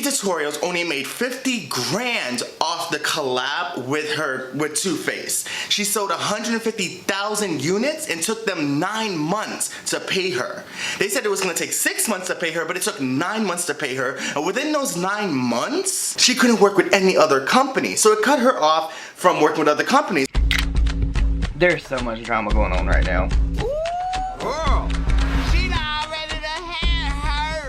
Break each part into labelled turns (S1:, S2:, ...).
S1: Tutorials only made 50 grand off the collab with Too Faced. She sold 150,000 units and took them 9 months to pay her. They said it was gonna take 6 months to pay her, but it took 9 months to pay her. And within those 9 months, she couldn't work with any other company. So it cut her off from working with other companies.
S2: There's so much drama going on right now.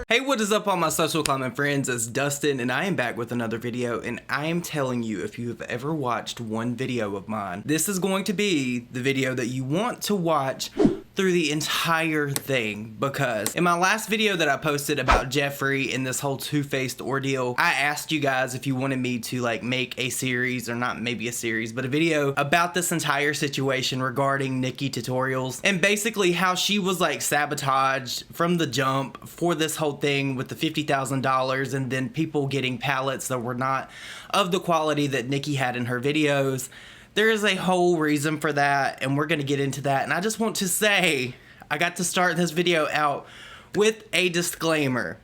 S2: Hey, what is up all my social climate friends? It's Dustin and I am back with another video, and I am telling you, if you have ever watched one video of mine, this is going to be the video that you want to watch through the entire thing, because in my last video that I posted about Jeffree and this whole Too Faced ordeal, I asked you guys if you wanted me to like make a series, or not maybe a series, but a video about this entire situation regarding nikkietutorials and basically how she was like sabotaged from the jump for this whole thing with the $50,000 and then people getting pallets that were not of the quality that Nikki had in her videos. There is a whole reason for that, and we're going to get into that. And I just want to say, I got to start this video out with a disclaimer.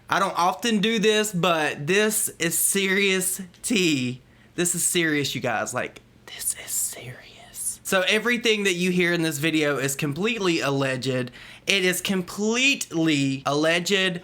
S2: I don't often do this, but this is serious tea. This is serious, you guys. Like, this is serious. So everything that you hear in this video is completely alleged. It is completely alleged.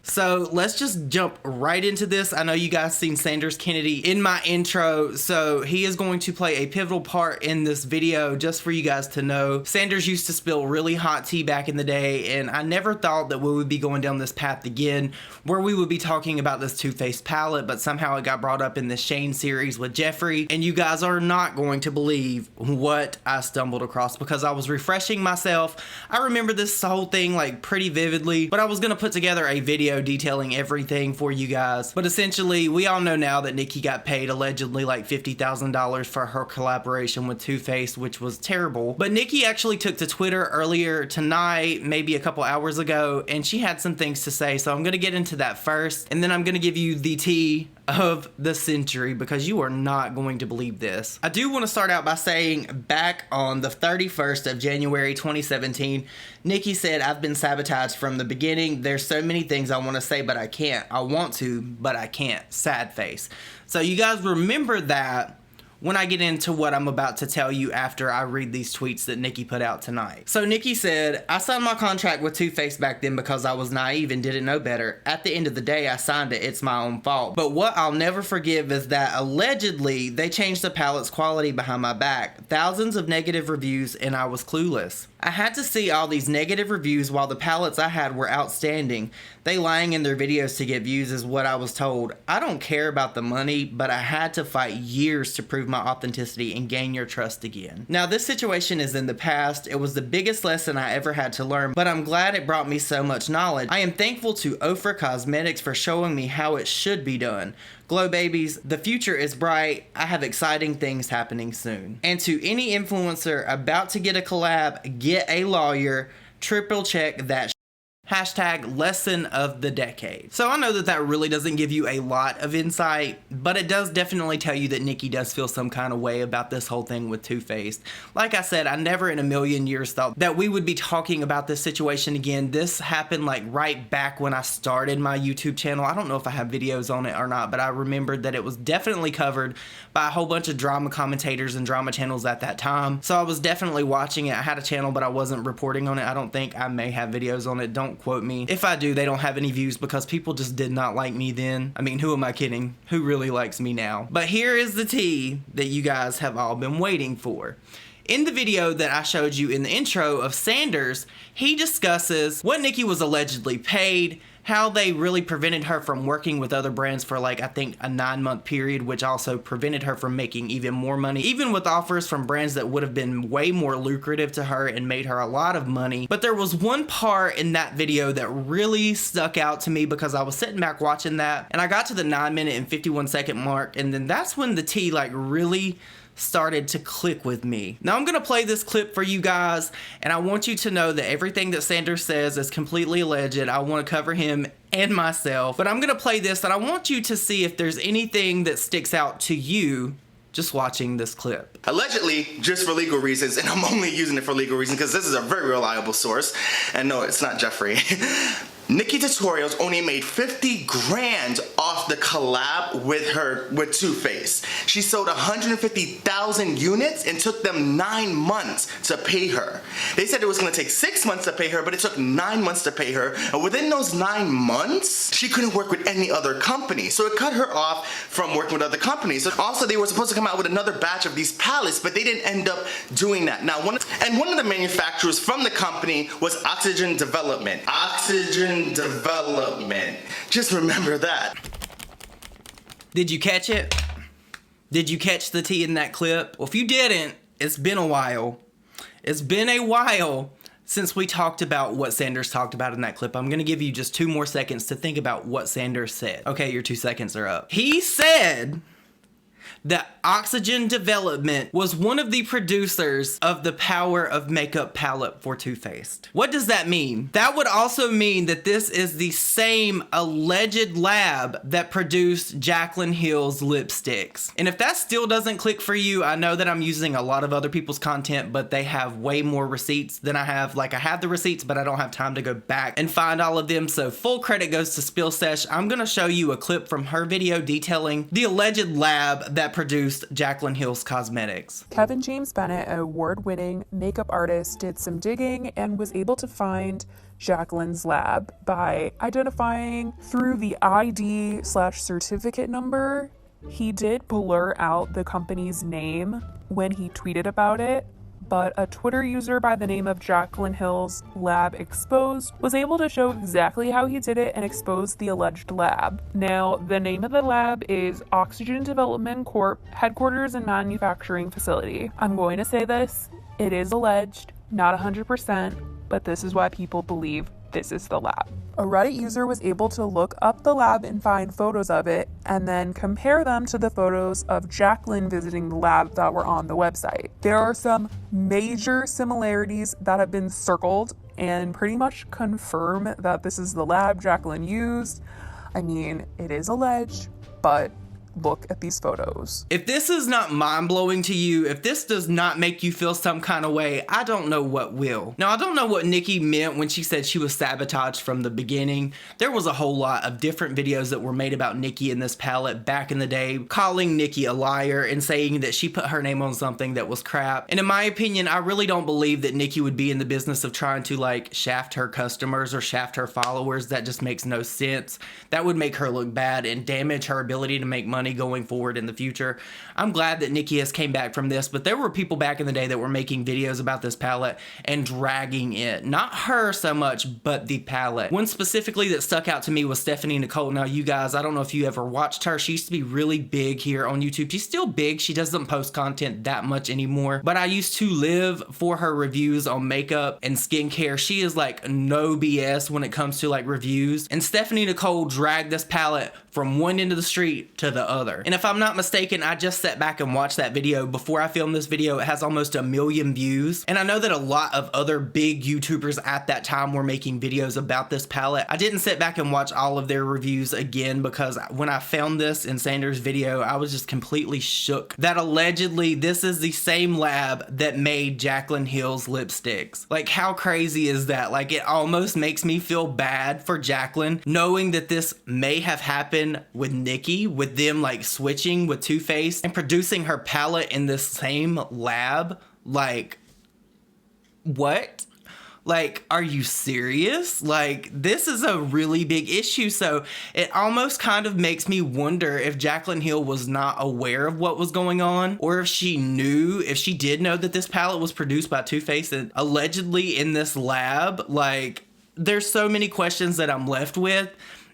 S2: So let's just jump right into this. I know you guys seen Sanders Kennedy in my intro, so he is going to play a pivotal part in this video just for you guys to know. Sanders used to spill really hot tea back in the day, and I never thought that we would be going down this path again where we would be talking about this Too Faced palette, but somehow it got brought up in the Shane series with Jeffree, and you guys are not going to believe what I stumbled across because I was refreshing myself. I remember this whole thing like pretty vividly, but I was gonna put together a video detailing everything for you guys. But essentially, we all know now that Nikki got paid allegedly like $50,000 for her collaboration with Too Faced, which was terrible. But Nikki actually took to Twitter earlier tonight, maybe a couple hours ago, and she had some things to say. So I'm gonna get into that first, and then I'm gonna give you the tea of the century because you are not going to believe this. I do want to start out by saying back on the 31st of January 2017, Nikki said, "I've been sabotaged from the beginning. There's so many things I want to say, but I can't. I want to, but I can't. Sad face." So you guys remember that when I get into what I'm about to tell you after I read these tweets that Nikki put out tonight. So Nikki said, "I signed my contract with Too Faced back then because I was naive and didn't know better. At the end of the day, I signed it. It's my own fault. But what I'll never forgive is that allegedly they changed the palette's quality behind my back. Thousands of negative reviews and I was clueless. I had to see all these negative reviews while the palettes I had were outstanding. They lying in their videos to get views is what I was told. I don't care about the money, but I had to fight years to prove my authenticity and gain your trust again. Now this situation is in the past. It was the biggest lesson I ever had to learn, but I'm glad it brought me so much knowledge. I am thankful to Ofra Cosmetics for showing me how it should be done. Glow babies, the future is bright. I have exciting things happening soon. And to any influencer about to get a collab, get a lawyer. Triple check that Hashtag lesson of the decade." So I know that that really doesn't give you a lot of insight, but it does definitely tell you that Nikki does feel some kind of way about this whole thing with Too Faced. Like I said, I never in a million years thought that we would be talking about this situation again. This happened like right back when I started my YouTube channel. I don't know if I have videos on it or not, but I remembered that it was definitely covered by a whole bunch of drama commentators and drama channels at that time. So I was definitely watching it. I had a channel, but I wasn't reporting on it. I don't think. I may have videos on it. Don't quote me. If I do, they don't have any views because people just did not like me then. I mean, who am I kidding? Who really likes me now? But here is the tea that you guys have all been waiting for. In the video that I showed you in the intro of Sanders, he discusses what Nikki was allegedly paid, how they really prevented her from working with other brands for like, I think a 9-month period, which also prevented her from making even more money, even with offers from brands that would have been way more lucrative to her and made her a lot of money. But there was one part in that video that really stuck out to me because I was sitting back watching that and I got to the 9-minute and 51-second mark, and then that's when the tea like really started to click with me. Now I'm gonna play this clip for you guys, and I want you to know that everything that Sanders says is completely alleged. I want to cover him and myself, but I'm gonna play this and I want you to see if there's anything that sticks out to you just watching this clip.
S1: Allegedly, just for legal reasons, and I'm only using it for legal reasons because this is a very reliable source, and no, it's not Jeffree. nikkietutorials only made 50 grand off the collab with Too Faced. She sold 150,000 units and took them 9 months to pay her. They said it was gonna take 6 months to pay her, but it took 9 months to pay her. And within those 9 months, she couldn't work with any other company. So it cut her off from working with other companies. And also, they were supposed to come out with another batch of these palettes, but they didn't end up doing that. Now, one of the manufacturers from the company was Oxygen Development. Oxygen Development. Just remember that.
S2: Did you catch it? Did you catch the tea in that clip? Well, if you didn't, it's been a while. It's been a while since we talked about what Sanders talked about in that clip. I'm gonna give you just 2 more seconds to think about what Sanders said. Okay, your 2 seconds are up. He said that Oxygen Development was one of the producers of the Power of Makeup palette for Too Faced. What does that mean? That would also mean that this is the same alleged lab that produced Jaclyn Hill's lipsticks. And if that still doesn't click for you, I know that I'm using a lot of other people's content, but they have way more receipts than I have. Like, I have the receipts, but I don't have time to go back and find all of them. So full credit goes to Spill Sesh. I'm gonna show you a clip from her video detailing the alleged lab that produced Jaclyn Hill's cosmetics.
S3: Kevin James Bennett, an award-winning makeup artist, did some digging and was able to find Jaclyn's lab by identifying through the ID/certificate number. He did blur out the company's name when he tweeted about it, but a Twitter user by the name of Jaclyn Hill's Lab Exposed was able to show exactly how he did it and expose the alleged lab. Now, the name of the lab is Oxygen Development Corp, headquarters and manufacturing facility. I'm going to say this, it is alleged, not 100%, but this is why people believe this is the lab. A Reddit user was able to look up the lab and find photos of it and then compare them to the photos of Jaclyn visiting the lab that were on the website. There are some major similarities that have been circled and pretty much confirm that this is the lab Jaclyn used. I mean, it is alleged, but look at these photos.
S2: If this is not mind-blowing to you, if this does not make you feel some kind of way, I don't know what will. Now, I don't know what Nicki meant when she said she was sabotaged from the beginning. There was a whole lot of different videos that were made about Nicki in this palette back in the day, calling Nicki a liar and saying that she put her name on something that was crap. And in my opinion, I really don't believe that Nicki would be in the business of trying to like shaft her customers or shaft her followers. That just makes no sense. That would make her look bad and damage her ability to make money going forward in the future. I'm glad that Nicki has came back from this, but there were people back in the day that were making videos about this palette and dragging it. Not her so much, but the palette. One specifically that stuck out to me was Stephanie Nicole. Now, you guys, I don't know if you ever watched her. She used to be really big here on YouTube. She's still big. She doesn't post content that much anymore, but I used to live for her reviews on makeup and skincare. She is like no BS when it comes to like reviews. And Stephanie Nicole dragged this palette from one end of the street to the other. And if I'm not mistaken, I just sat back and watched that video before I filmed this video. It has almost 1 million views. And I know that a lot of other big YouTubers at that time were making videos about this palette. I didn't sit back and watch all of their reviews again because when I found this in Sanders' video, I was just completely shook that allegedly this is the same lab that made Jaclyn Hill's lipsticks. Like, how crazy is that? Like, it almost makes me feel bad for Jaclyn knowing that this may have happened with Nicki, with them like switching with Too Faced and producing her palette in this same lab. Like, what? Like, are you serious? Like, this is a really big issue. So it almost kind of makes me wonder if Jaclyn Hill was not aware of what was going on, or if she knew, if she did know that this palette was produced by Too Faced and allegedly in this lab. Like, there's so many questions that I'm left with.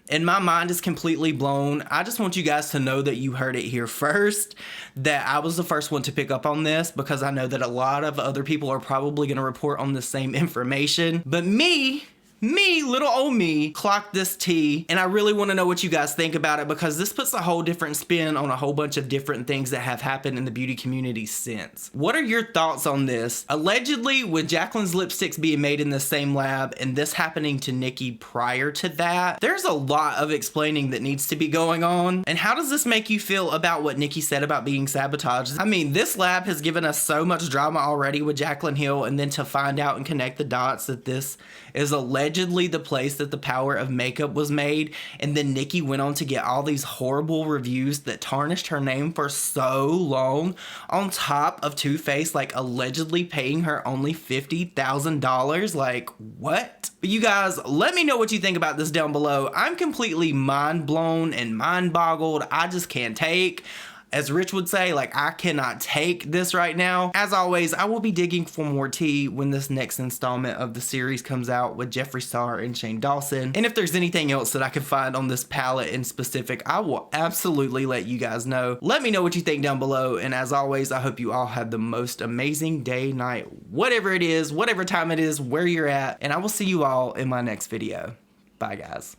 S2: And my mind is completely blown. I just want you guys to know that you heard it here first, that I was the first one to pick up on this because I know that a lot of other people are probably going to report on the same information. But me, little old me, clocked this tea, and I really want to know what you guys think about it because this puts a whole different spin on a whole bunch of different things that have happened in the beauty community since. What are your thoughts on this? Allegedly, with Jaclyn's lipsticks being made in the same lab and this happening to Nicki prior to that, there's a lot of explaining that needs to be going on. And how does this make you feel about what Nicki said about being sabotaged? I mean, this lab has given us so much drama already with Jaclyn Hill, and then to find out and connect the dots that this is alleged allegedly the place that the power of makeup was made, and then Nicki went on to get all these horrible reviews that tarnished her name for so long, on top of Too Faced like allegedly paying her only $50,000. Like, what? But you guys, let me know what you think about this down below. I'm completely mind blown and mind boggled. I just can't take. As Rich would say, like, I cannot take this right now. As always, I will be digging for more tea when this next installment of the series comes out with Jeffree Star and Shane Dawson. And if there's anything else that I can find on this palette in specific, I will absolutely let you guys know. Let me know what you think down below. And as always, I hope you all have the most amazing day, night, whatever it is, whatever time it is, where you're at. And I will see you all in my next video. Bye, guys.